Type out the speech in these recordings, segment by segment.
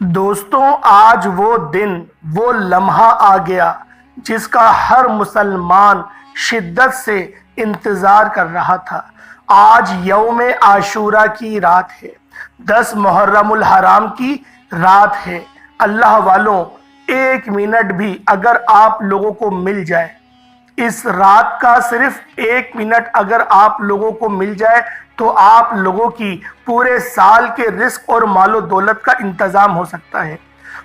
دوستوں، آج وہ دن، وہ لمحہ آ گیا جس کا ہر مسلمان شدت سے انتظار کر رہا تھا۔ آج یوم عاشورہ کی رات ہے، 10 محرم الحرام کی رات ہے۔ اللہ والوں، 1 منٹ بھی اگر آپ لوگوں کو مل جائے، اس رات کا صرف 1 منٹ اگر آپ لوگوں کو مل جائے تو آپ لوگوں کی پورے سال کے رزق اور مال و دولت کا انتظام ہو سکتا ہے۔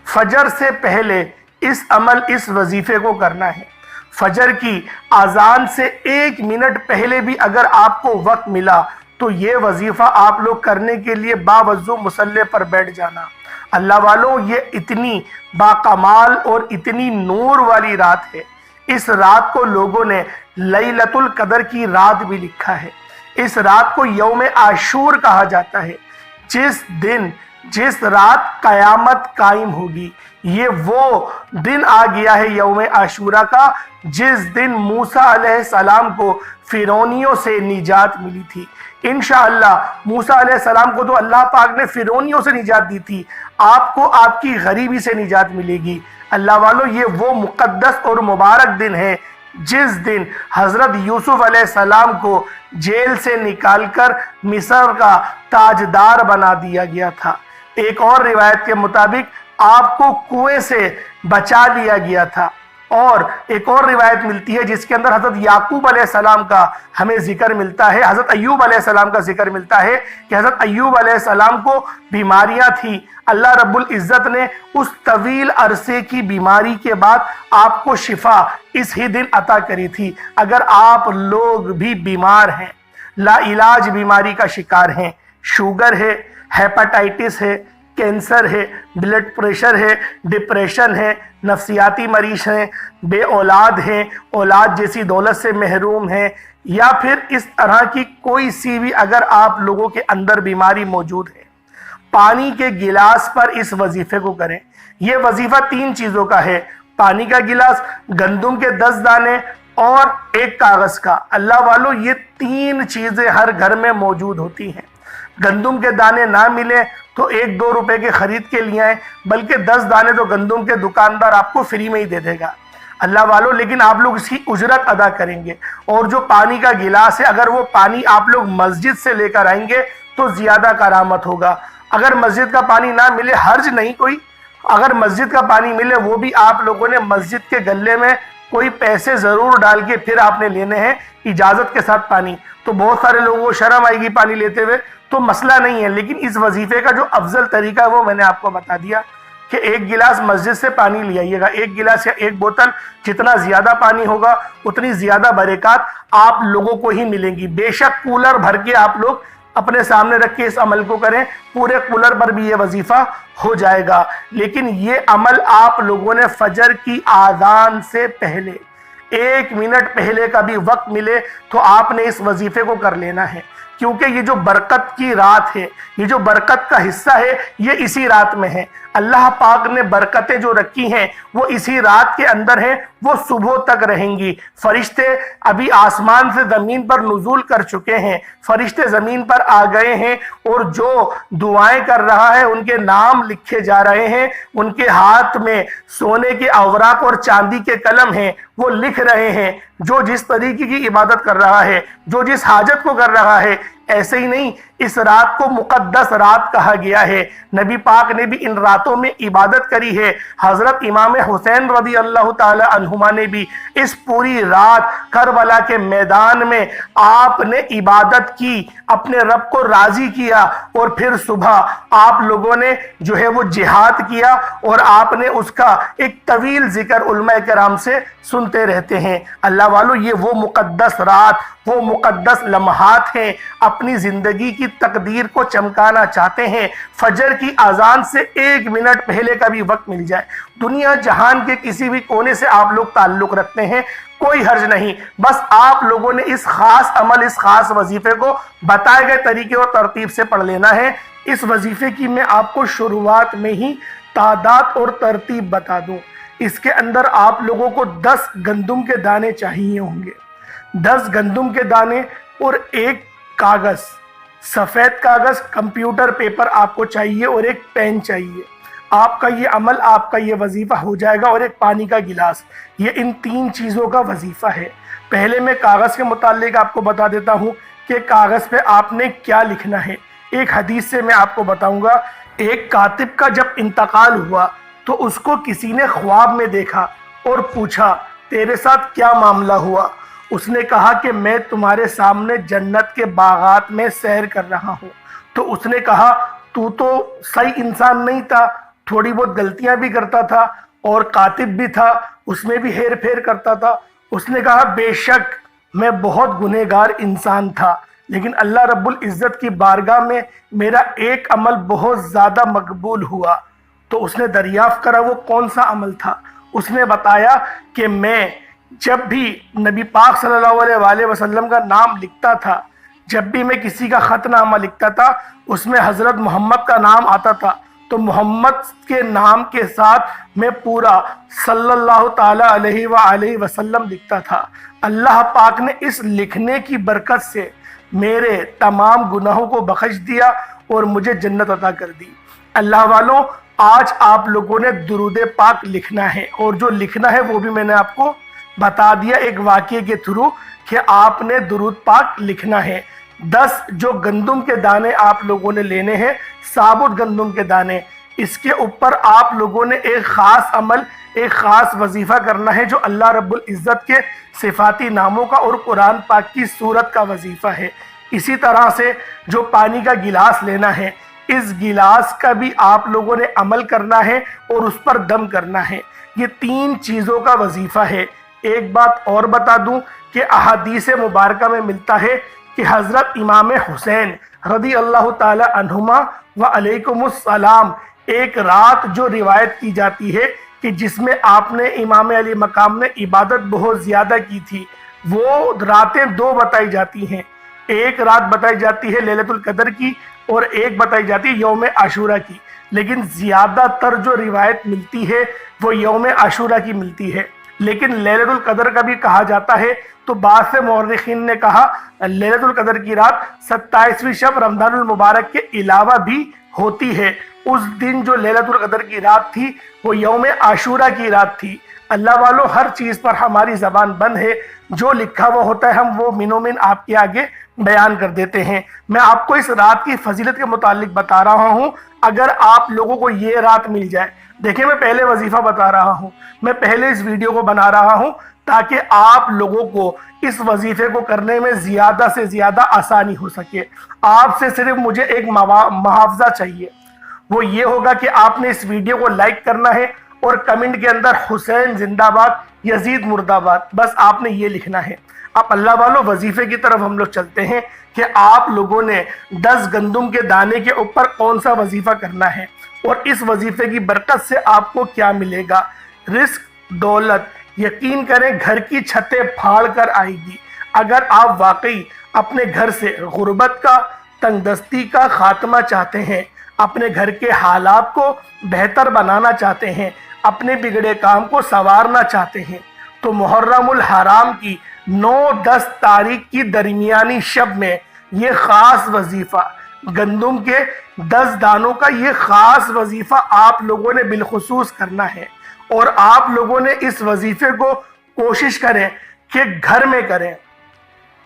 فجر سے پہلے اس وظیفے کو کرنا ہے۔ فجر کی اذان سے 1 منٹ پہلے بھی اگر آپ کو وقت ملا تو یہ وظیفہ آپ لوگ کرنے کے لیے باوضو مصلی پر بیٹھ جانا۔ اللہ والوں، یہ اتنی باکمال اور اتنی نور والی رات ہے۔ اس رات کو لوگوں نے لیلۃ القدر کی رات بھی لکھا ہے۔ اس رات کو یوم عاشور کہا جاتا ہے۔ جس رات قیامت قائم ہوگی، یہ وہ دن آ گیا ہے یوم عاشورہ کا، جس دن موسیٰ علیہ السلام کو فرعونیوں سے نجات ملی تھی۔ انشاءاللہ موسیٰ علیہ السلام کو تو اللہ پاک نے فرعونیوں سے نجات دی تھی، آپ کو آپ کی غریبی سے نجات ملے گی۔ اللہ والوں، یہ وہ مقدس اور مبارک دن ہے جس دن حضرت یوسف علیہ السلام کو جیل سے نکال کر مصر کا تاجدار بنا دیا گیا تھا۔ ایک اور روایت کے مطابق آپ کو کنویں سے بچا لیا گیا تھا، اور ایک اور روایت ملتی ہے جس کے اندر حضرت یعقوب علیہ السلام کا ہمیں ذکر ملتا ہے، حضرت ایوب علیہ السلام کا ذکر ملتا ہے کہ حضرت ایوب علیہ السلام کو بیماریاں تھیں۔ اللہ رب العزت نے اس طویل عرصے کی بیماری کے بعد آپ کو شفا اس ہی دن عطا کری تھی۔ اگر آپ لوگ بھی بیمار ہیں، لا علاج بیماری کا شکار ہیں، شوگر ہے، ہیپاٹائٹس ہے، کینسر ہے، بلڈ پریشر ہے، ڈپریشن ہے، نفسیاتی مریض ہیں، بے اولاد ہیں، اولاد جیسی دولت سے محروم ہیں، یا پھر اس طرح کی کوئی سی بھی اگر آپ لوگوں کے اندر بیماری موجود ہے، پانی کے گلاس پر اس وظیفے کو کریں۔ یہ وظیفہ 3 چیزوں کا ہے: پانی کا گلاس، گندم کے 10 دانے اور ایک کاغذ کا۔ اللہ والو، یہ 3 چیزیں ہر گھر میں موجود ہوتی ہیں۔ گندم کے دانے نہ ملے تو 1-2 روپے کے خرید کے لیے آئیں، بلکہ 10 دانے تو گندم کے دکاندار آپ کو فری میں ہی دے دے گا۔ اللہ والو، لیکن آپ لوگ اس کی اجرت ادا کریں گے۔ اور جو پانی کا گلاس ہے، اگر وہ پانی آپ لوگ مسجد سے لے کر آئیں گے تو زیادہ کرامت ہوگا۔ اگر مسجد کا پانی نہ ملے، حرج نہیں کوئی، اگر مسجد کا پانی ملے وہ بھی آپ لوگوں نے مسجد کے گلے میں کوئی پیسے ضرور ڈال کے پھر آپ نے لینے ہیں، اجازت کے ساتھ پانی۔ تو بہت سارے لوگوں کو شرم آئے گی پانی لیتے ہوئے، تو مسئلہ نہیں ہے، لیکن اس وظیفے کا جو افضل طریقہ ہے وہ میں نے آپ کو بتا دیا کہ 1 گلاس مسجد سے پانی لے آئیے گا۔ 1 گلاس یا 1 بوتل، جتنا زیادہ پانی ہوگا اتنی زیادہ برکات آپ لوگوں کو ہی ملیں گی۔ بے شک کولر بھر کے آپ لوگ اپنے سامنے رکھ کے اس عمل کو کریں، پورے کولر پر بھی یہ وظیفہ ہو جائے گا۔ لیکن یہ عمل آپ لوگوں نے فجر کی اذان سے پہلے 1 منٹ پہلے کا بھی وقت ملے تو آپ نے اس وظیفے کو کر لینا ہے، کیونکہ یہ جو برکت کی رات ہے، یہ جو برکت کا حصہ ہے، یہ اسی رات میں ہے۔ اللہ پاک نے برکتیں جو رکھی ہیں وہ اسی رات کے اندر ہیں، وہ صبح تک رہیں گی۔ فرشتے ابھی آسمان سے زمین پر نزول کر چکے ہیں، فرشتے زمین پر آ گئے ہیں، اور جو دعائیں کر رہا ہے ان کے نام لکھے جا رہے ہیں۔ ان کے ہاتھ میں سونے کے اوراق اور چاندی کے قلم ہیں، وہ لکھ رہے ہیں جو جس طریقے کی عبادت کر رہا ہے، جو جس حاجت کو کر رہا ہے۔ ایسے ہی نہیں، اس رات کو مقدس رات کہا گیا ہے۔ نبی پاک نے بھی ان راتوں میں عبادت کری ہے۔ حضرت امام حسین رضی اللہ تعالی عنہما نے بھی اس پوری رات کربلا کے میدان میں آپ نے عبادت کی، اپنے رب کو راضی کیا، اور پھر صبح آپ لوگوں نے جو ہے وہ جہاد کیا، اور آپ نے اس کا ایک طویل ذکر علماء کرام سے سنتے رہتے ہیں۔ اللہ والو، یہ وہ مقدس رات، وہ مقدس لمحات ہیں۔ اپنی زندگی کی تقدیر کو چمکانا چاہتے ہیں، فجر کی اذان سے 1 منٹ پہلے کا بھی وقت مل جائے، دنیا جہان کے کسی بھی کونے سے آپ لوگ تعلق رکھتے ہیں، کوئی حرج نہیں۔ بس آپ لوگوں نے اس خاص عمل، اس خاص وظیفے کو بتائے گئے طریقے اور ترتیب سے پڑھ لینا ہے۔ اس وظیفے کی میں آپ کو شروعات میں ہی تعداد اور ترتیب بتا دوں۔ اس کے اندر آپ لوگوں کو 10 گندم کے دانے چاہیے ہوں گے، 10 گندم کے دانے، اور ایک کاغذ، سفید کاغذ، کمپیوٹر پیپر آپ کو چاہیے، اور ایک پین چاہیے۔ آپ کا یہ عمل، آپ کا یہ وظیفہ ہو جائے گا، اور ایک پانی کا گلاس، یہ ان 3 چیزوں کا وظیفہ ہے۔ پہلے میں کاغذ کے متعلق آپ کو بتا دیتا ہوں کہ کاغذ پہ آپ نے کیا لکھنا ہے۔ ایک حدیث سے میں آپ کو بتاؤں گا، ایک کاتب کا جب انتقال ہوا تو اس کو کسی نے خواب میں دیکھا اور پوچھا تیرے ساتھ کیا معاملہ ہوا؟ اس نے کہا کہ میں تمہارے سامنے جنت کے باغات میں سیر کر رہا ہوں۔ تو اس نے کہا تو صحیح انسان نہیں تھا، تھوڑی بہت غلطیاں بھی کرتا تھا، اور کاتب بھی تھا، اس میں بھی ہیر پھیر کرتا تھا۔ اس نے کہا بے شک میں بہت گنہگار انسان تھا، لیکن اللہ رب العزت کی بارگاہ میں میرا ایک عمل بہت زیادہ مقبول ہوا۔ تو اس نے دریافت کرا وہ کون سا عمل تھا؟ اس نے بتایا کہ میں جب بھی نبی پاک صلی اللہ علیہ وآلہ وسلم کا نام لکھتا تھا، جب بھی میں کسی کا خط نامہ لکھتا تھا، اس میں حضرت محمد کا نام آتا تھا، تو محمد کے نام کے ساتھ میں پورا صلی اللہ تعالیٰ علیہ وآلہ وسلم لکھتا تھا۔ اللہ پاک نے اس لکھنے کی برکت سے میرے تمام گناہوں کو بخش دیا اور مجھے جنت عطا کر دی۔ اللہ والوں، آج آپ لوگوں نے درود پاک لکھنا ہے، اور جو لکھنا ہے وہ بھی میں نے آپ کو بتا دیا ایک واقعے کے تھرو کہ آپ نے درود پاک لکھنا ہے۔ 10 جو گندم کے دانے آپ لوگوں نے لینے ہیں، ثابت گندم کے دانے، اس کے اوپر آپ لوگوں نے ایک خاص عمل، ایک خاص وظیفہ کرنا ہے جو اللہ رب العزت کے صفاتی ناموں کا اور قرآن پاک کی سورت کا وظیفہ ہے۔ اسی طرح سے جو پانی کا گلاس لینا ہے، اس گلاس کا بھی آپ لوگوں نے عمل کرنا ہے اور اس پر دم کرنا ہے۔ یہ 3 چیزوں کا وظیفہ ہے۔ ایک بات اور بتا دوں کہ احادیث مبارکہ میں ملتا ہے کہ حضرت امام حسین رضی اللہ تعالی عنہما و علیکم السلام، ایک رات جو روایت کی جاتی ہے کہ جس میں آپ نے امام علی مقام نے عبادت بہت زیادہ کی تھی، وہ راتیں 2 بتائی جاتی ہیں۔ ایک رات بتائی جاتی ہے لیلۃ القدر کی، اور ایک بتائی جاتی ہے یوم عاشورہ کی، لیکن زیادہ تر جو روایت ملتی ہے وہ یوم عاشورہ کی ملتی ہے۔ لیکن لیلۃ القدر کا بھی کہا جاتا ہے، تو بعض سے مورخین نے کہا لیلۃ القدر کی رات 27ویں شب رمضان المبارک کے علاوہ بھی ہوتی ہے۔ اس دن جو لیلۃ القدر کی رات تھی وہ یوم عاشورہ کی رات تھی۔ اللہ والوں، ہر چیز پر ہماری زبان بند ہے، جو لکھا ہوا ہوتا ہے ہم وہ منو من آپ کے آگے بیان کر دیتے ہیں۔ میں آپ کو اس رات کی فضیلت کے متعلق بتا رہا ہوں، اگر آپ لوگوں کو یہ رات مل جائے، دیکھیں میں پہلے وظیفہ بتا رہا ہوں، میں پہلے اس ویڈیو کو بنا رہا ہوں تاکہ آپ لوگوں کو اس وظیفے کو کرنے میں زیادہ سے زیادہ آسانی ہو سکے۔ آپ سے صرف مجھے ایک محافظہ چاہیے، وہ یہ ہوگا کہ آپ نے اس ویڈیو کو لائک کرنا ہے اور کمنٹ کے اندر حسین زندہ باد، یزید مرد آباد، بس آپ نے یہ لکھنا ہے۔ اب اللہ والوں، وظیفے کی طرف ہم لوگ چلتے ہیں کہ آپ لوگوں نے 10 گندم کے دانے کے اوپر کون سا وظیفہ کرنا ہے، اور اس وظیفے کی برکت سے آپ کو کیا ملے گا۔ رزق، دولت، یقین کریں گھر کی چھتیں پھاڑ کر آئے گی۔ اگر آپ واقعی اپنے گھر سے غربت کا، تنگ دستی کا خاتمہ چاہتے ہیں، اپنے گھر کے حالات کو بہتر بنانا چاہتے ہیں، اپنے بگڑے کام کو سنوارنا چاہتے ہیں، تو محرم الحرام کی 9-10 تاریخ کی درمیانی شب میں یہ خاص وظیفہ، گندم کے 10 دانوں کا یہ خاص وظیفہ آپ لوگوں نے بالخصوص کرنا ہے۔ اور آپ لوگوں نے اس وظیفے کو کوشش کریں کہ گھر میں کریں۔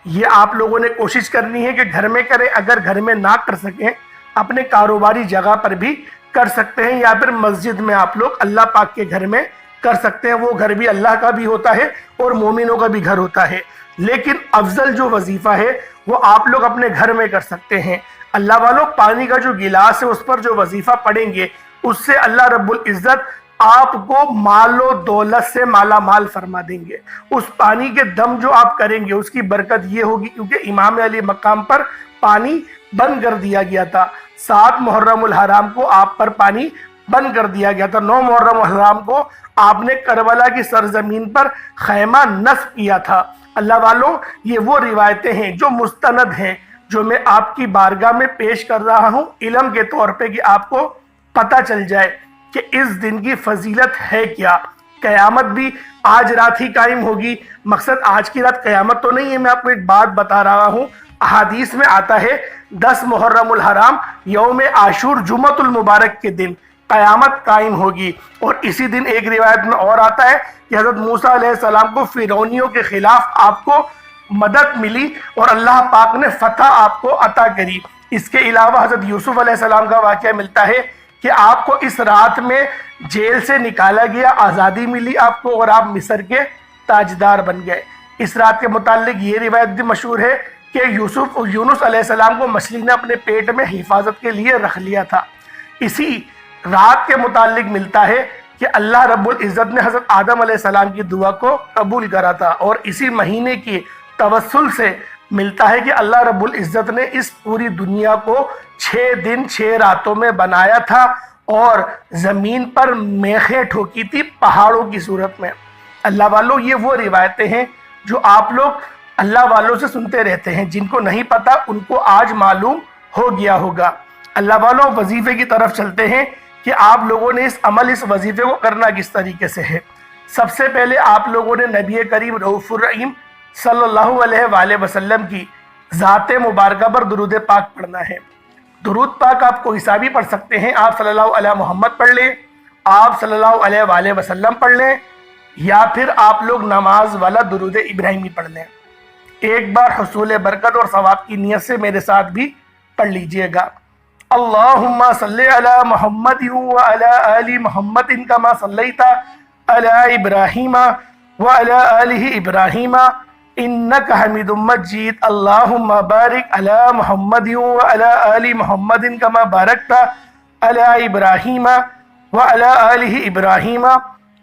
یہ آپ لوگوں نے کوشش کرنی ہے کہ گھر میں کریں۔ اگر گھر میں نہ کر سکیں، اپنے کاروباری جگہ پر بھی کر سکتے ہیں، یا پھر مسجد میں آپ لوگ اللہ پاک کے گھر میں کر سکتے ہیں۔ وہ گھر بھی اللہ کا بھی ہوتا ہے اور مومنوں کا بھی گھر ہوتا ہے، لیکن افضل جو وظیفہ ہے وہ آپ لوگ اپنے گھر میں کر سکتے ہیں۔ اللہ والوں، پانی کا جو گلاس ہے اس پر جو وظیفہ پڑھیں گے، اس سے اللہ رب العزت آپ کو مال و دولت سے مالا مال فرما دیں گے۔ اس پانی کے دم جو آپ کریں گے اس کی برکت یہ ہوگی، کیونکہ امام علی مقام پر پانی بند کر دیا گیا تھا۔ 7 محرم الحرام کو آپ پر پانی بند کر دیا گیا تھا۔ 9 محرم الحرام کو آپ نے کربلا کی سرزمین پر خیمہ نصب کیا تھا۔ اللہ والوں، یہ وہ روایتیں ہیں جو مستند ہیں، جو میں آپ کی بارگاہ میں پیش کر رہا ہوں علم کے طور پہ، کہ آپ کو پتہ چل جائے کہ اس دن کی فضیلت ہے کیا۔ قیامت بھی آج رات ہی قائم ہوگی۔ مقصد آج کی رات قیامت تو نہیں ہے، میں آپ کو ایک بات بتا رہا ہوں۔ احادیث میں آتا ہے 10 محرم الحرام یوم عاشور جمعۃ المبارک کے دن قیامت قائم ہوگی۔ اور اسی دن ایک روایت میں اور آتا ہے کہ حضرت موسیٰ علیہ السلام کو فرعونیوں کے خلاف آپ کو مدد ملی اور اللہ پاک نے فتح آپ کو عطا کری۔ اس کے علاوہ حضرت یوسف علیہ السلام کا واقعہ ملتا ہے کہ آپ کو اس رات میں جیل سے نکالا گیا، آزادی ملی آپ کو اور آپ مصر کے تاجدار بن گئے۔ اس رات کے متعلق یہ روایت بھی مشہور ہے کہ یونس علیہ السلام کو مچھلی نے اپنے پیٹ میں حفاظت کے لیے رکھ لیا تھا۔ اسی رات کے متعلق ملتا ہے کہ اللہ رب العزت نے حضرت آدم علیہ السلام کی دعا کو قبول کرا تھا، اور اسی مہینے کی توسل سے ملتا ہے کہ اللہ رب العزت نے اس پوری دنیا کو 6 دن 6 راتوں میں بنایا تھا اور زمین پر میخیں ٹھوکی تھی پہاڑوں کی صورت میں۔ اللہ والوں، یہ وہ روایتیں ہیں جو آپ لوگ اللہ والوں سے سنتے رہتے ہیں، جن کو نہیں پتا ان کو آج معلوم ہو گیا ہوگا۔ اللہ والوں، وظیفے کی طرف چلتے ہیں کہ آپ لوگوں نے اس وظیفے کو کرنا کس طریقے سے ہے۔ سب سے پہلے آپ لوگوں نے نبی کریم رؤوف الرحیم صلی اللہ علیہ وآلہ وسلم کی ذات مبارکہ پر درود پاک پڑھنا ہے۔ درود پاک آپ کوئی سا بھی پڑھ سکتے ہیں، آپ صلی اللہ علیہ محمد پڑھ لیں، آپ صلی اللہ علیہ وآلہ وسلم پڑھ لیں، یا پھر آپ لوگ نماز والا درود ابراہیمی پڑھ لیں۔ ایک بار حصول برکت اور ثواب کی نیت سے میرے ساتھ بھی پڑھ لیجئے گا۔ اللہم صلی علی محمد وعلی آل محمد کما صلیت علی ابراہیم وعلی آل ابراہیم انک حمید مجید۔ اللہم بارک علی محمد وعلی آل محمد کما بارکت علی ابراہیم وعلی آل ابراہیم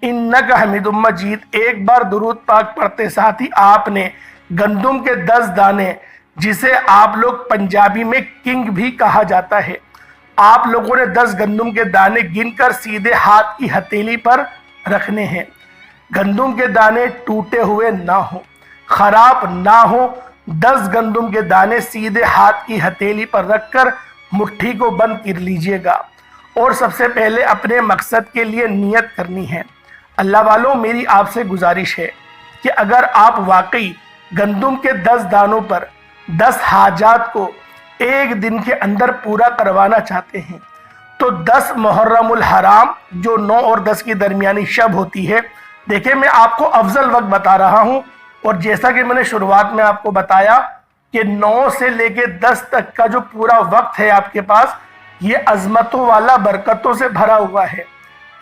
انک حمید مجید۔ ایک بار درود پاک پڑھتے ساتھ ہی آپ نے گندم کے 10 دانے، جسے آپ لوگ پنجابی میں کنگ بھی کہا جاتا ہے، آپ لوگوں نے 10 گندم کے دانے گن کر سیدھے ہاتھ کی ہتھیلی پر رکھنے ہیں۔ گندم کے دانے ٹوٹے ہوئے نہ ہوں، خراب نہ ہوں۔ 10 گندم کے دانے سیدھے ہاتھ کی ہتھیلی پر رکھ کر مٹھی کو بند کر لیجئے گا، اور سب سے پہلے اپنے مقصد کے لیے نیت کرنی ہے۔ اللہ والوں، میری آپ سے گزارش ہے کہ اگر آپ واقعی گندم کے 10 دانوں پر 10 حاجات کو ایک دن کے اندر پورا کروانا چاہتے ہیں تو 10 محرم الحرام جو 9 اور 10 کی درمیانی شب ہوتی ہے، دیکھیں میں آپ کو افضل وقت بتا رہا ہوں، اور جیسا کہ میں نے شروعات میں آپ کو بتایا کہ 9 سے لے کے 10 تک کا جو پورا وقت ہے آپ کے پاس، یہ عظمتوں والا برکتوں سے بھرا ہوا ہے،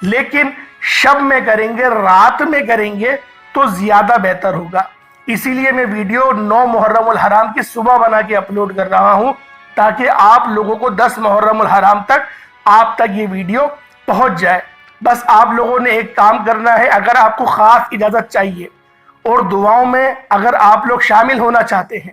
لیکن شب میں کریں گے، رات میں کریں گے تو زیادہ بہتر ہوگا۔ اسی لیے میں ویڈیو 9 محرم الحرام کی صبح بنا کے اپلوڈ کر رہا ہوں، تاکہ آپ لوگوں کو 10 محرم الحرام تک آپ تک یہ ویڈیو پہنچ جائے۔ بس آپ لوگوں نے ایک کام کرنا ہے، اگر آپ کو خاص اجازت چاہیے اور دعاؤں میں اگر آپ لوگ شامل ہونا چاہتے ہیں،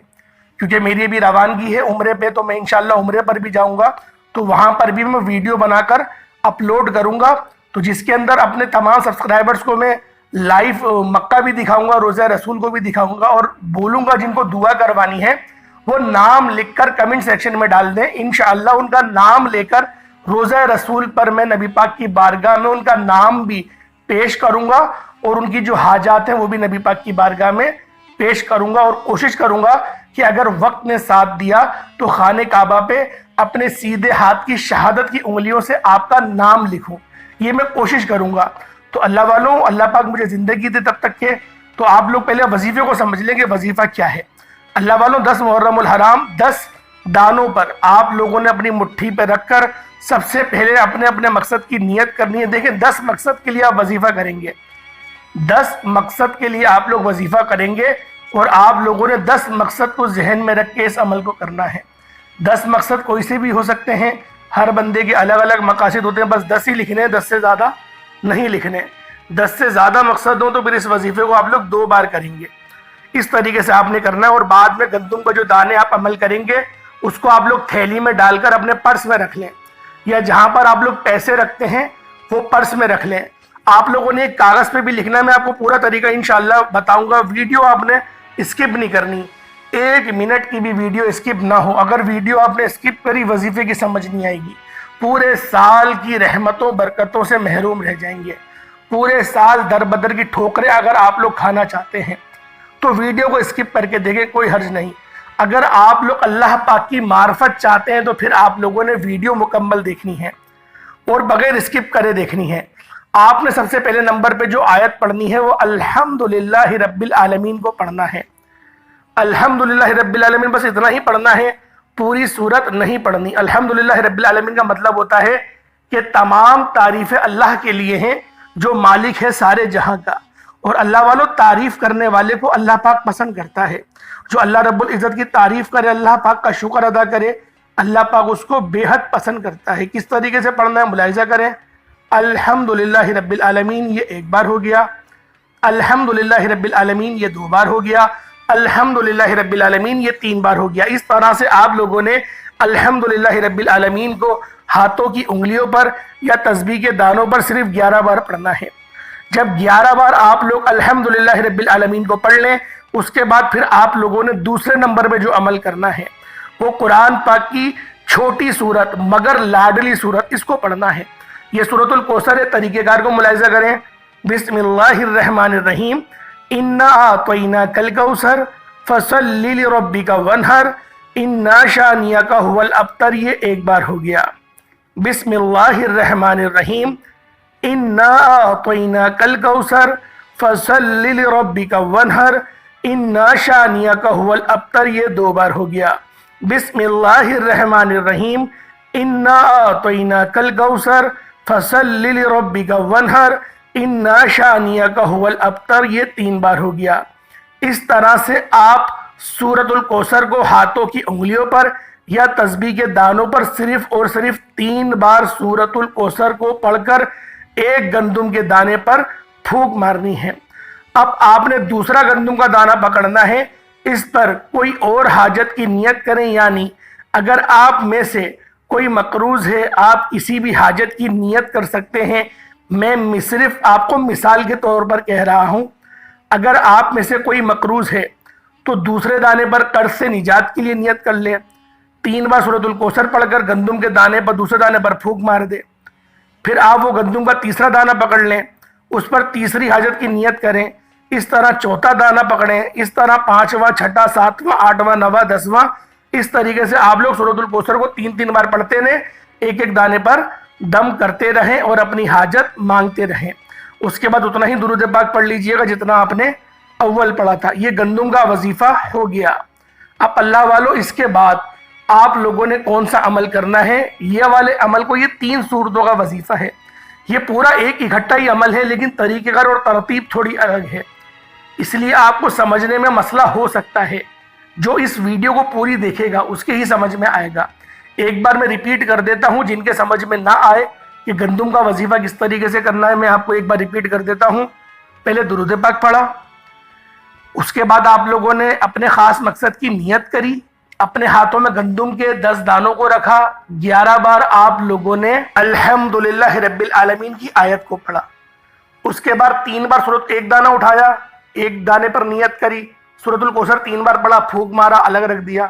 کیونکہ میری بھی روانگی ہے عمرے پہ، تو میں انشاءاللہ عمرے پر بھی جاؤں گا، تو وہاں پر بھی میں ویڈیو بنا کر اپلوڈ کروں گا، تو جس کے اندر اپنے تمام سبسکرائبرز کو میں لائیو مکہ بھی دکھاؤں گا، روزہ رسول کو بھی دکھاؤں گا، اور بولوں گا جن کو دعا کروانی ہے وہ نام لکھ کر کمنٹ سیکشن میں ڈال دیں، انشاءاللہ ان کا نام لے کر روزہ رسول پر میں نبی پاک کی بارگاہ میں ان کا نام بھی پیش کروں گا، اور ان کی جو حاجات ہیں وہ بھی نبی پاک کی بارگاہ میں پیش کروں گا، اور کوشش کروں گا کہ اگر وقت نے ساتھ دیا تو خانہ کعبہ پہ اپنے سیدھے ہاتھ کی شہادت کی انگلیوں سے آپ کا نام لکھوں، یہ میں کوشش کروں گا۔ تو اللہ والوں، اللہ پاک مجھے زندگی دے تب تک کے، تو آپ لوگ پہلے وظیفے کو سمجھ لیں کہ وظیفہ کیا ہے۔ اللہ والوں، 10 محرم الحرام 10 دانوں پر آپ لوگوں نے اپنی مٹھی پہ رکھ کر سب سے پہلے اپنے اپنے مقصد کی نیت کرنی ہے۔ دیکھیں 10 مقصد کے لیے آپ وظیفہ کریں گے، 10 مقصد کے لیے آپ لوگ وظیفہ کریں گے، اور آپ لوگوں نے 10 مقصد کو ذہن میں رکھ کے اس عمل کو کرنا ہے۔ 10 مقصد کوئی سے بھی ہو سکتے ہیں، ہر بندے کے الگ الگ مقاصد ہوتے ہیں، بس 10 ہی لکھنے ہیں، 10 سے زیادہ نہیں لکھنے۔ 10 سے زیادہ مقصد ہوں تو پھر اس وظیفے کو آپ لوگ 2 بار کریں گے۔ اس طریقے سے آپ نے کرنا ہے، اور بعد میں گندم کا جو دانے آپ عمل کریں گے اس کو آپ لوگ تھیلی میں ڈال کر اپنے پرس میں رکھ لیں، یا جہاں پر آپ لوگ پیسے رکھتے ہیں وہ پرس میں رکھ لیں۔ آپ لوگوں نے ایک کاغذ پہ بھی لکھنا ہے، میں آپ کو پورا طریقہ انشاءاللہ بتاؤں گا، ویڈیو آپ نے اسکپ نہیں کرنی، 1 منٹ کی بھی ویڈیو اسکپ نہ ہو۔ اگر ویڈیو آپ نے اسکپ کری وظیفے کی سمجھ نہیں آئے گی، پورے سال کی رحمتوں برکتوں سے محروم رہ جائیں گے، پورے سال در بدر کی ٹھوکریں اگر آپ لوگ کھانا چاہتے ہیں تو ویڈیو کو اسکپ کر کے دیکھیں، کوئی حرج نہیں۔ اگر آپ لوگ اللہ پاک کی معرفت چاہتے ہیں تو پھر آپ لوگوں نے ویڈیو مکمل دیکھنی ہے۔ اور بغیر اسکپ کرے دیکھنی ہے۔ آپ نے سب سے پہلے نمبر پہ جو آیت پڑھنی ہے وہ الحمدللہ رب العالمین کو پڑھنا ہے۔ الحمدللہ رب العالمین بس اتنا ہی پڑھنا ہے، پوری سورت نہیں پڑھنی۔ الحمدللہ رب العالمین کا مطلب ہوتا ہے کہ تمام تعریفیں اللہ کے لیے ہیں جو مالک ہے سارے جہاں کا، اور اللہ والوں تعریف کرنے والے کو اللہ پاک پسند کرتا ہے۔ جو اللہ رب العزت کی تعریف کرے، اللہ پاک کا شکر ادا کرے، اللہ پاک اس کو بے حد پسند کرتا ہے۔ کس طریقے سے پڑھنا ہے ملاحظہ کریں۔ الحمدللہ رب العالمین یہ ایک بار ہو گیا، الحمدللہ رب العالمین یہ 2 بار ہو گیا، الحمدللہ رب العالمین یہ 3 بار ہو گیا۔ اس طرح سے آپ لوگوں نے الحمدللہ رب العالمین کو ہاتھوں کی انگلیوں پر یا تسبیح کے دانوں پر صرف 11 بار پڑھنا ہے۔ جب 11 بار آپ لوگ الحمدللہ رب العالمین کو پڑھ لیں، اس کے بعد پھر آپ لوگوں نے دوسرے نمبر پہ جو عمل کرنا ہے وہ قرآن پاک کی چھوٹی سورت مگر لاڈلی سورت، اس کو پڑھنا ہے۔ یہ سورۃ الکوثر ہے، طریقہ کار کو ملاحظہ کریں۔ بسم اللہ الرحمن الرحیم، انا اعطیناک الکوثر فصل لربک وانحر انا شانئک هو الابتر، یہ ایک بار ہو گیا۔ بسم اللہ الرحمن الرحیم، انا اعطیناک الکوثر فصل لربک وانحر انا شانئک هو الابتر، یہ 2 بار ہو گیا۔ بسم اللہ الرحمن الرحیم، انا اعطیناک الکوثر فصل لربک وانحر انا شانئک هو الابتر، یہ 3 بار ہو گیا۔ اس طرح سے آپ سورۃ الکوثر کو ہاتھوں کی انگلیوں پر یا تسبیح کے دانوں پر صرف اور صرف 3 بار سورۃ الکوثر کو پڑھ کر ایک گندم کے دانے پر پھونک مارنی ہے۔ اب آپ نے دوسرا گندم کا دانہ پکڑنا ہے، اس پر کوئی اور حاجت کی نیت کریں، یعنی اگر آپ میں سے کوئی مقروض ہے، آپ کسی بھی حاجت کی نیت کر سکتے ہیں۔ میں صرف آپ کو مثال کے طور پر کہہ رہا ہوں، اگر آپ میں سے کوئی مقروض ہے تو دوسرے دانے پر قرض سے نجات کے لیے نیت کر لیں، 3 بار سورۃ الکوثر پڑھ کر گندم کے دانے پر دوسرے دانے پر پھونک مار دے، پھر آپ وہ گندم کا تیسرا دانہ پکڑ لیں، اس پر تیسری حاجت کی نیت کریں، اس طرح چوتھا دانہ پکڑیں، اس طرح 5واں، 6واں، 7واں، 8واں، 9واں، 10واں، اس طریقے سے آپ لوگ سورۃ الکوثر کو 3 بار پڑھتے رہیں، ایک دانے پر دم کرتے رہیں اور اپنی حاجت مانگتے رہیں۔ اس کے بعد اتنا ہی درود پاک پڑھ لیجئے گا جتنا آپ نے اول پڑھا تھا۔ یہ گندم کا وظیفہ ہو گیا۔ اب اللہ والوں، اس کے بعد آپ لوگوں نے کون سا عمل کرنا ہے؟ یہ والے عمل کو، یہ 3 سورتوں کا وظیفہ ہے، یہ پورا ایک اکٹھا ہی عمل ہے، لیکن طریقہ کار اور ترتیب تھوڑی الگ ہے، اس لیے آپ کو سمجھنے میں مسئلہ ہو سکتا ہے۔ جو اس ویڈیو کو پوری دیکھے گا اس کے ہی سمجھ میں آئے گا۔ ایک بار میں ریپیٹ کر دیتا ہوں، جن کے سمجھ میں نہ آئے کہ گندم کا وظیفہ کس طریقے سے کرنا ہے، میں آپ کو ایک بار ریپیٹ کر دیتا ہوں۔ پہلے درود پاک پڑھا، اس کے بعد آپ لوگوں نے اپنے خاص مقصد کی نیت کری، اپنے ہاتھوں میں گندم کے 10 دانوں کو رکھا، 11 بار آپ لوگوں نے الحمدللہ رب العالمین کی آیت کو پڑھا، اس کے بعد 3 بار سورت، ایک دانہ اٹھایا، ایک دانے پر نیت کری، سورۃ الکوثر 3 بار پڑھا، پھونک مارا، الگ رکھ دیا،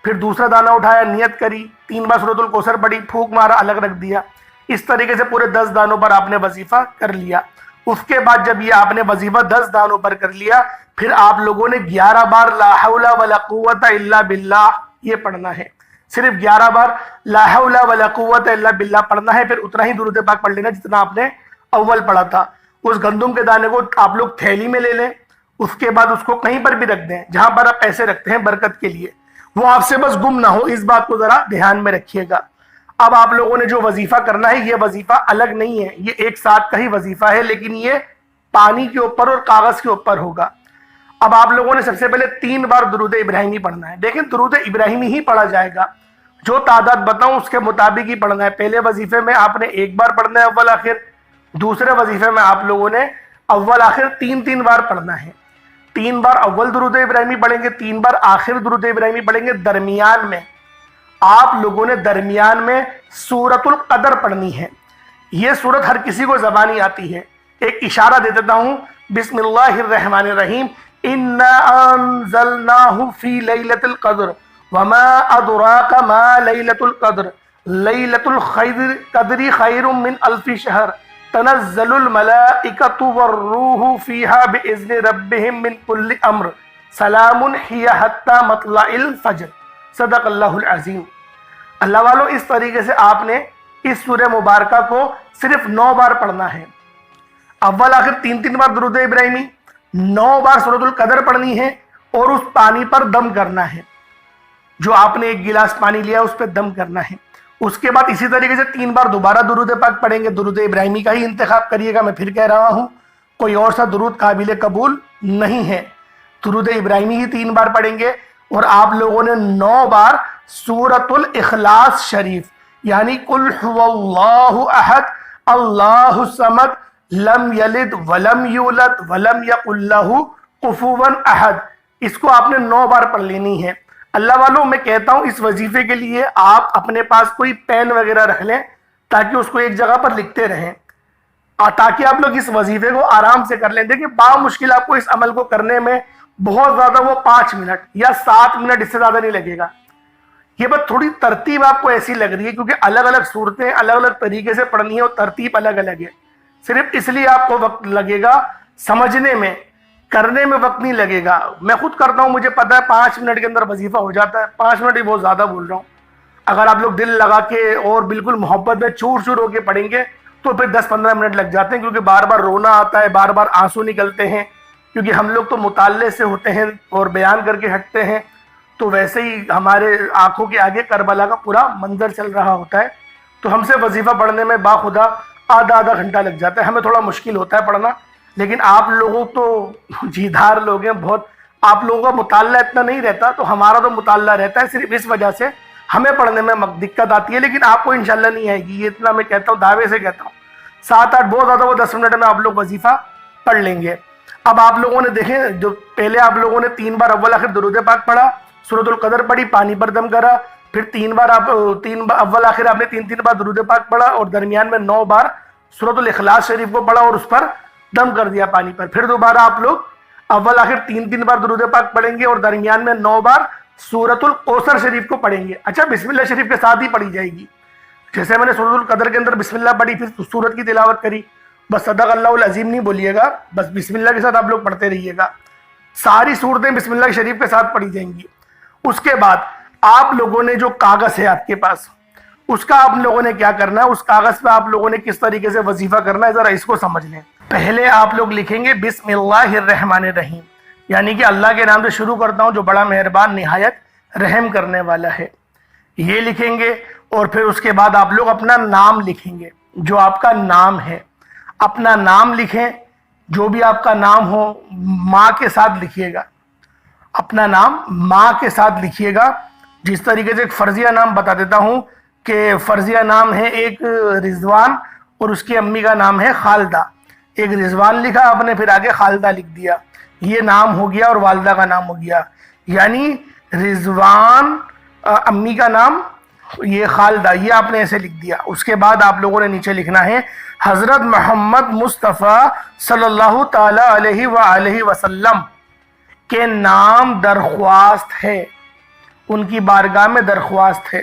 پھر دوسرا دانہ اٹھایا، نیت کری، 3 بار سورۃ الکوثر پڑھی، پھونک مارا، الگ رکھ دیا۔ اس طریقے سے پورے 10 دانوں پر آپ نے وظیفہ کر لیا۔ اس کے بعد جب یہ آپ نے وظیفہ 10 دانوں پر کر لیا، پھر آپ لوگوں نے 11 بار لا حول ولا قوت الا باللہ یہ پڑھنا ہے، صرف 11 بار لا حول ولا قوت الا باللہ پڑھنا ہے، پھر اتنا ہی درود پاک پڑھ لینا جتنا آپ نے اول پڑھا تھا۔ اس گندم کے دانے کو آپ لوگ تھیلی میں لے لیں، اس کے بعد اس کو کہیں پر بھی رکھ دیں جہاں پر آپ پیسے رکھتے ہیں برکت کے لیے، وہ آپ سے بس گم نہ ہو، اس بات کو ذرا دھیان میں رکھیے گا۔ اب آپ لوگوں نے جو وظیفہ کرنا ہے، یہ وظیفہ الگ نہیں ہے، یہ ایک ساتھ کا ہی وظیفہ ہے، لیکن یہ پانی کے اوپر اور کاغذ کے اوپر ہوگا۔ اب آپ لوگوں نے سب سے پہلے 3 بار درود ابراہیمی پڑھنا ہے، لیکن درود ابراہیمی ہی پڑھا جائے گا، جو تعداد بتاؤں اس کے مطابق ہی پڑھنا ہے۔ پہلے وظیفے میں آپ نے 1 بار پڑھنا ہے اول آخر، دوسرے وظیفے میں آپ لوگوں نے اول آخر 3 بار پڑھنا ہے۔ 3 بار اول درود ابراہیمی پڑھیں گے، 3 بار آخر درود ابراہیمی پڑھیں گے۔ درمیان میں آپ لوگوں نے سورۃ القدر پڑھنی ہے۔ یہ سورت ہر کسی کو زبانی آتی ہے، ایک اشارہ دے دیتا ہوں۔ بسم اللہ الرحمن الرحیم، انا انزلناہ فی لیلۃ القدر وما ادراک ما لیلۃ القدر لیلۃ القدر خیر من الف شہر تنزل الملائکۃ والروح فیہا باذن ربہم من کل امر سلام ہی حتی مطلع الفجر۔ صدق اللہ العظیم۔ اللہ والوں، اس طریقے سے آپ نے اس سورہ مبارکہ کو صرف 9 بار پڑھنا ہے. اول آخر 3 بار درود ابراہیمی، 9 بار سورۃ القدر پڑھنی ہے اور اس پانی پر دم کرنا ہے. جو آپ نے 1 گلاس پانی لیا اس پہ دم کرنا ہے. اس کے بعد اسی طریقے سے 3 بار دوبارہ درود پاک پڑھیں گے. درود ابراہیمی کا ہی انتخاب کریے گا، میں پھر کہہ رہا ہوں کوئی اور سا درود قابل قبول نہیں ہے. درود ابراہیمی ہی 3 بار پڑھیں گے اور آپ لوگوں نے 9 بار سورۃ الاخلاص شریف یعنی قل هو اللہ احد اللہ الصمد لم یلد ولم یولد ولم یکن لہ کفوا احد، اس کو آپ نے 9 بار پڑھ لینی ہے. اللہ والوں میں کہتا ہوں اس وظیفے کے لیے آپ اپنے پاس کوئی پین وغیرہ رکھ لیں تاکہ اس کو ایک جگہ پر لکھتے رہیں، تاکہ آپ لوگ اس وظیفے کو آرام سے کر لیں. دیکھیں بامشکل آپ کو اس عمل کو کرنے میں بہت زیادہ وہ 5 منٹ یا 7 منٹ اس سے زیادہ نہیں لگے گا. یہ بات تھوڑی ترتیب آپ کو ایسی لگ رہی ہے کیونکہ الگ الگ صورتیں الگ الگ طریقے سے پڑھنی ہے اور ترتیب الگ الگ ہے. صرف اس لیے آپ کو وقت لگے گا سمجھنے میں، کرنے میں وقت نہیں لگے گا. میں خود کرتا ہوں، مجھے پتا ہے 5 منٹ کے اندر وظیفہ ہو جاتا ہے. 5 منٹ ہی بہت زیادہ بول رہا ہوں. اگر آپ لوگ دل لگا کے اور بالکل محبت میں چور چور ہو کے پڑھیں گے تو پھر 10-15 منٹ لگ جاتے ہیں، کیونکہ بار بار رونا آتا ہے، بار بار آنسو نکلتے ہیں، کیونکہ ہم لوگ تو مطالعے سے ہوتے ہیں اور بیان کر کے ہٹتے ہیں. تو ویسے ہی ہمارے آنکھوں کے آگے کربلا کا پورا منظر چل رہا ہوتا ہے. تو ہم سے وظیفہ پڑھنے میں باخدا آدھا گھنٹہ لگ جاتا ہے. ہمیں تھوڑا مشکل ہوتا ہے پڑھنا، لیکن آپ لوگوں تو جیدار لوگ ہیں بہت، آپ لوگوں کا مطالعہ اتنا نہیں رہتا، تو ہمارا تو مطالعہ رہتا ہے. صرف اس وجہ سے ہمیں پڑھنے میں دقت آتی ہے، لیکن آپ کو انشاءاللہ نہیں آئے گی. یہ اتنا میں کہتا ہوں، دعوے سے کہتا ہوں. 7-8 بہت زیادہ وہ 10 منٹ میں آپ لوگ وظیفہ پڑھ لیں گے. اب آپ لوگوں نے دیکھیں، جو پہلے آپ لوگوں نے 3 بار اول آخر درود پاک پڑھا، سورۃ القدر پڑھی، پانی پر دم کرا، پھر 3 بار اول آخر آپ نے 3 بار درود پاک پڑھا اور درمیان میں 9 بار سورۃ الاخلاص شریف کو پڑھا اور اس پر دم کر دیا پانی پر. پھر دوبارہ آپ لوگ اول آخر 3 بار درود پاک پڑھیں گے اور درمیان میں 9 بار سورۃ الکوثر شریف کو پڑھیں گے. اچھا، بسم اللہ شریف کے ساتھ ہی پڑھی جائے گی. جیسے میں نے سورۃ القدر کے اندر بسم اللہ پڑھی، پھر سورت کی تلاوت کری، بس صدق اللہ العظیم نہیں بولیے گا، بس بسم اللہ کے ساتھ آپ لوگ پڑھتے رہیے گا. ساری صورتیں بسم اللہ شریف کے ساتھ پڑھی جائیں گی. اس کے بعد آپ لوگوں نے جو کاغذ ہے آپ کے پاس، اس کا آپ لوگوں نے کیا کرنا ہے، اس کاغذ پہ آپ لوگوں نے کس طریقے سے وظیفہ کرنا ہے، ذرا اس کو سمجھ لیں. پہلے آپ لوگ لکھیں گے بسم اللہ الرحمن الرحیم، یعنی کہ اللہ کے نام سے شروع کرتا ہوں جو بڑا مہربان نہایت رحم کرنے والا ہے. یہ لکھیں گے اور پھر اس کے بعد آپ لوگ اپنا نام لکھیں گے. جو آپ کا نام ہے اپنا نام لکھیں، جو بھی آپ کا نام ہو ماں کے ساتھ لکھیے گا. اپنا نام ماں کے ساتھ لکھیے گا. جس طریقے سے ایک فرضیہ نام بتا دیتا ہوں کہ فرضیہ نام ہے ایک رضوان اور اس کی امی کا نام ہے خالدہ. ایک رضوان لکھا آپ نے، پھر آگے خالدہ لکھ دیا، یہ نام ہو گیا اور والدہ کا نام ہو گیا. یعنی رضوان امی کا نام، یہ خالدہ، یہ آپ نے ایسے لکھ دیا. اس کے بعد آپ لوگوں نے نیچے لکھنا ہے حضرت محمد مصطفیٰ صلی اللہ تعالی علیہ وآلہ وسلم کے نام درخواست ہے، ان کی بارگاہ میں درخواست ہے،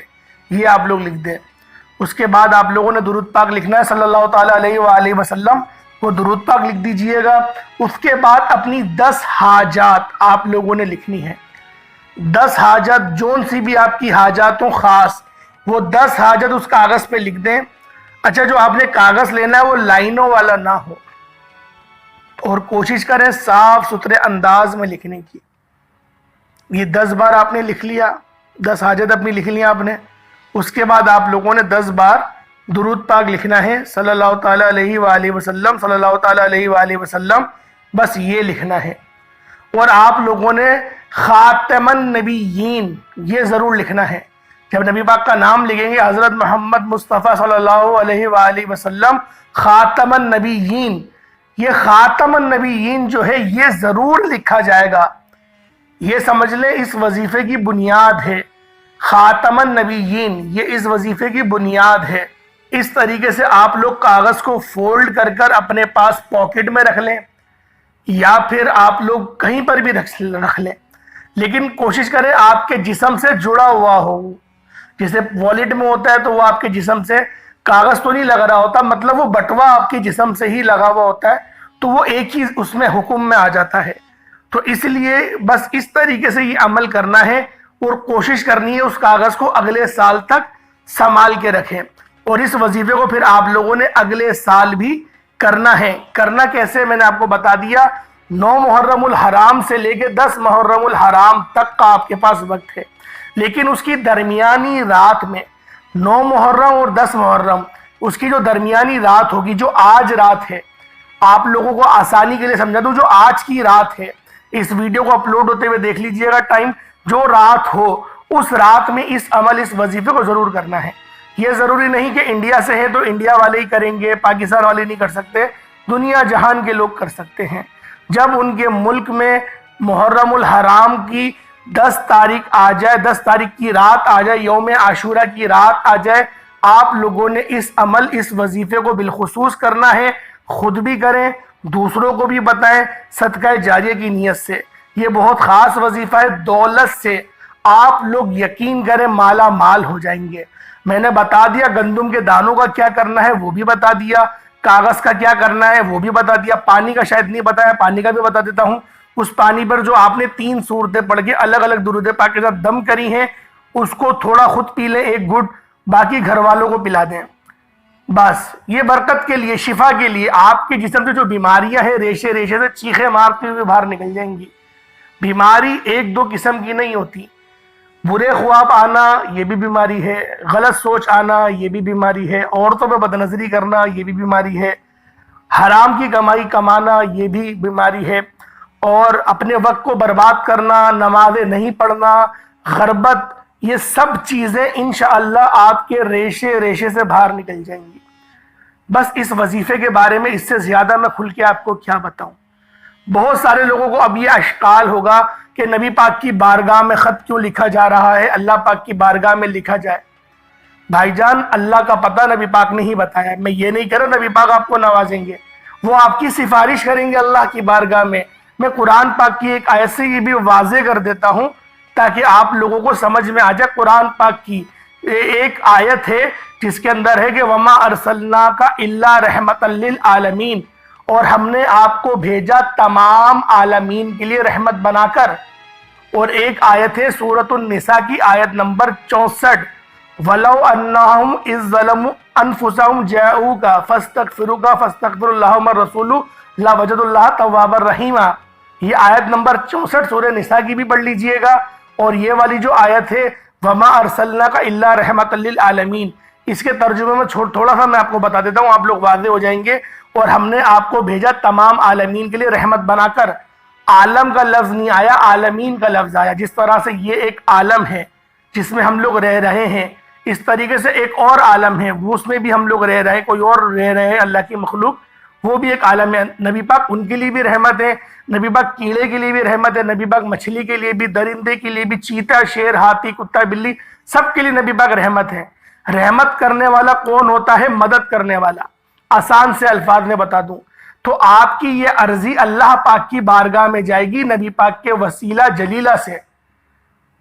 یہ آپ لوگ لکھ دیں. اس کے بعد آپ لوگوں نے درود پاک لکھنا ہے صلی اللہ تعالی علیہ وآلہ وسلم، وہ درود پاک لکھ دیجئے گا. اس کے بعد اپنی 10 حاجات آپ لوگوں نے لکھنی ہے. 10 حاجت، جون سی بھی آپ کی حاجات ہوں خاص، وہ 10 حاجت اس کاغذ پہ لکھ دیں. اچھا، جو آپ نے کاغذ لینا ہے وہ لائنوں والا نہ ہو اور کوشش کریں صاف ستھرے انداز میں لکھنے کی. یہ 10 بار آپ نے لکھ لیا، 10 حاجت اپنی لکھ لیا آپ نے. اس کے بعد آپ لوگوں نے 10 بار درود پاک لکھنا ہے صلی اللہ تعالیٰ علیہ وآلہ وسلم، صلی اللہ تعالیٰ علیہ وآلہ وسلم، بس یہ لکھنا ہے. اور آپ لوگوں نے خاتم النبیین یہ ضرور لکھنا ہے. جب نبی پاک کا نام لکھیں گے حضرت محمد مصطفیٰ صلی اللہ علیہ وآلہ وسلم خاتم النبیین، یہ خاتم النبیین جو ہے یہ ضرور لکھا جائے گا. یہ سمجھ لیں اس وظیفے کی بنیاد ہے. خاتم النبیین یہ اس وظیفے کی بنیاد ہے. اس طریقے سے آپ لوگ کاغذ کو فولڈ کر کر اپنے پاس پاکٹ میں رکھ لیں یا پھر آپ لوگ کہیں پر بھی رکھ لیں، لیکن کوشش کریں آپ کے جسم سے جڑا ہوا ہو. جیسے والیٹ میں ہوتا ہے تو وہ آپ کے جسم سے کاغذ تو نہیں لگ رہا ہوتا، مطلب وہ بٹوا آپ کے جسم سے ہی لگا ہوا ہوتا ہے، تو وہ ایک ہی اس میں حکم میں آ جاتا ہے. تو اس لیے بس اس طریقے سے یہ عمل کرنا ہے اور کوشش کرنی ہے اس کاغذ کو اگلے سال تک سنبھال کے رکھیں. اور اس وظیفے کو پھر آپ لوگوں نے اگلے سال بھی کرنا ہے۔ کرنا کیسے میں نے آپ کو بتا دیا، 9 محرم الحرام سے لے کے 10 محرم الحرام تک کا آپ کے پاس وقت ہے، لیکن اس کی درمیانی رات میں 9 محرم اور 10 محرم اس کی جو درمیانی رات ہوگی، جو آج رات ہے، آپ لوگوں کو آسانی کے لیے سمجھا دوں، جو آج کی رات ہے، اس ویڈیو کو اپلوڈ ہوتے ہوئے دیکھ لیجئے گا ٹائم، جو رات ہو اس رات میں اس عمل اس وظیفے کو ضرور کرنا ہے۔ یہ ضروری نہیں کہ انڈیا سے ہے تو انڈیا والے ہی کریں گے، پاکستان والے نہیں کر سکتے، دنیا جہان کے لوگ کر سکتے ہیں۔ جب ان کے ملک میں محرم الحرام کی 10 تاریخ آ جائے، 10 تاریخ کی رات آ جائے، یوم عاشورہ کی رات آ جائے، آپ لوگوں نے اس عمل اس وظیفے کو بالخصوص کرنا ہے، خود بھی کریں، دوسروں کو بھی بتائیں، صدقہ جاریہ کی نیت سے۔ یہ بہت خاص وظیفہ ہے، دولت سے آپ لوگ یقین کریں مالا مال ہو جائیں گے۔ میں نے بتا دیا گندم کے دانوں کا کیا کرنا ہے، وہ بھی بتا دیا، کاغذ کا کیا کرنا ہے وہ بھی بتا دیا، پانی کا شاید نہیں بتایا، پانی کا بھی بتا دیتا ہوں۔ اس پانی پر جو آپ نے 3 سورتیں پڑھ کے الگ الگ درود پاک کے ساتھ دم کری ہیں، اس کو تھوڑا خود پی لیں، ایک گھٹ، باقی گھر والوں کو پلا دیں۔ بس یہ برکت کے لیے، شفا کے لیے، آپ کے جسم سے جو بیماریاں ہیں ریشے ریشے سے چیخیں مارتے ہوئے باہر نکل جائیں گی۔ بیماری 1-2 قسم کی نہیں ہوتی، برے خواب آنا یہ بھی بیماری ہے، غلط سوچ آنا یہ بھی بیماری ہے، عورتوں پہ بدنظری کرنا یہ بھی بیماری ہے، حرام کی کمائی کمانا یہ بھی بیماری ہے، اور اپنے وقت کو برباد کرنا، نمازیں نہیں پڑھنا، غربت، یہ سب چیزیں انشاءاللہ آپ کے ریشے ریشے سے باہر نکل جائیں گی۔ بس اس وظیفے کے بارے میں اس سے زیادہ میں کھل کے آپ کو کیا بتاؤں۔ بہت سارے لوگوں کو اب یہ اشکال ہوگا کہ نبی پاک کی بارگاہ میں خط کیوں لکھا جا رہا ہے، اللہ پاک کی بارگاہ میں لکھا جائے۔ بھائی جان، اللہ کا پتہ نبی پاک نے ہی بتایا ہے، میں یہ نہیں کہہ رہا نبی پاک آپ کو نوازیں گے، وہ آپ کی سفارش کریں گے اللہ کی بارگاہ میں۔ میں قرآن پاک کی ایک آیت سے یہ بھی واضح کر دیتا ہوں تاکہ آپ لوگوں کو سمجھ میں آ جائے۔ قرآن پاک کی ایک آیت ہے جس کے اندر ہے کہ وَمَا أَرْسَلْنَاكَ إِلَّا رَحْمَةً لِلْعَالَمِينَ، اور ہم نے آپ کو بھیجا تمام عالمین کے لیے رحمت بنا کر۔ اور ایک آیت ہے سورۃ النساء کی آیت نمبر 64، وَلَوْ أَنَّهُمْ إِذ ظَلَمُوا أَنفُسَهُمْ جَاءُوكَ فَاسْتَغْفِرُوكَ فَاسْتَغْفِرَ اللَّهُ وَالرَّسُولُ لَوَجَدُوا اللَّهَ تَوَّابًا رَحِيمًا۔ یہ آیت نمبر 64 سورہ نساء کی بھی پڑھ لیجئے گا، اور یہ والی جو آیت ہے وَمَا أَرْسَلْنَاكَ إِلَّا رَحْمَةً لِلْعَالَمِينَ، اس کے ترجمے میں تھوڑا سا میں آپ کو بتا دیتا ہوں، آپ لوگ واضح ہو جائیں گے۔ اور ہم نے آپ کو بھیجا تمام عالمین کے لیے رحمت بنا کر۔ عالم کا لفظ نہیں آیا، عالمین کا لفظ آیا۔ جس طرح سے یہ ایک عالم ہے جس میں ہم لوگ رہ رہے ہیں، اس طریقے سے ایک اور عالم ہے، وہ اس میں بھی ہم لوگ رہ رہے ہیں، کوئی اور رہ رہے ہیں اللہ کی مخلوق، وہ بھی ایک عالم ہے۔ نبی پاک ان کے لیے بھی رحمت ہے، نبی پاک کیڑے کے لیے بھی رحمت ہے، نبی پاک مچھلی کے لیے بھی، درندے کے لیے بھی، چیتا، شیر، ہاتھی، کتا، بلی، سب کے لیے نبی پاک رحمت ہے۔ رحمت کرنے والا کون ہوتا ہے؟ مدد کرنے والا۔ آسان سے الفاظ میں بتا دوں تو آپ کی یہ عرضی اللہ پاک کی بارگاہ میں جائے گی نبی پاک کے وسیلہ جلیلہ سے۔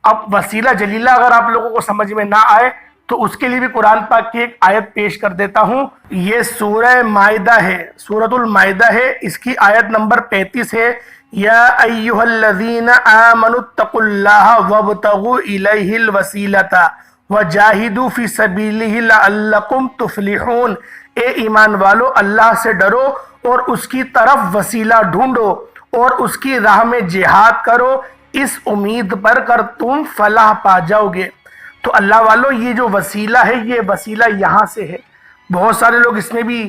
اب وسیلہ جلیلہ اگر آپ لوگوں کو سمجھ میں نہ آئے تو اس کے لیے بھی قرآن پاک کی ایک آیت پیش کر دیتا ہوں۔ یہ سورہ مائدہ ہے، سورۃ المائدہ ہے، اس کی آیت نمبر 35 ہے، یا ایھا الذین آمنوا اتقوا اللہ وابتغوا الیہ الوسیلۃ وجاہدوا فی سبیلہ لعلکم تفلحون۔ اے ایمان والو، اللہ سے ڈرو اور اس کی طرف وسیلہ ڈھونڈو اور اس کی راہ میں جہاد کرو، اس امید پر کر تم فلاح پا جاؤ گے۔ تو اللہ والو، یہ جو وسیلہ ہے یہ وسیلہ یہاں سے ہے۔ بہت سارے لوگ اس میں بھی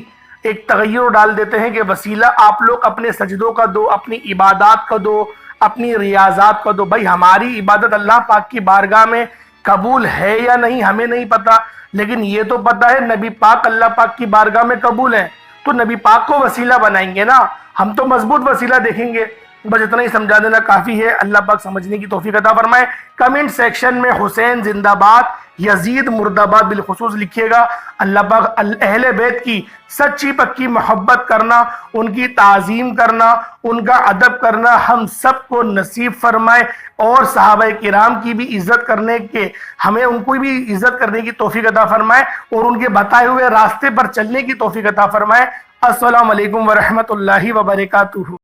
ایک تغیر ڈال دیتے ہیں کہ وسیلہ آپ لوگ اپنے سجدوں کا دو، اپنی عبادات کا دو، اپنی ریاضات کا دو۔ بھائی ہماری عبادت اللہ پاک کی بارگاہ میں قبول ہے یا نہیں ہمیں نہیں پتا، لیکن یہ تو پتا ہے نبی پاک اللہ پاک کی بارگاہ میں قبول ہے، تو نبی پاک کو وسیلہ بنائیں گے نا، ہم تو مضبوط وسیلہ دیکھیں گے۔ بس اتنا ہی سمجھا دینا کافی ہے۔ اللہ پاک سمجھنے کی توفیق عطا فرمائے۔ کمنٹ سیکشن میں حسین زندہ باد، یزید مرد آباد بالخصوص لکھیے گا۔ اللہ پاک اہل بیت کی سچی پکی محبت کرنا، ان کی تعظیم کرنا، ان کا ادب کرنا ہم سب کو نصیب فرمائے، اور صحابہ کرام کی بھی عزت کرنے کے، ہمیں ان کو بھی عزت کرنے کی توفیق عطا فرمائے، اور ان کے بتائے ہوئے راستے پر چلنے کی توفیق عطا فرمائے۔ السلام علیکم ورحمۃ اللہ وبرکاتہ۔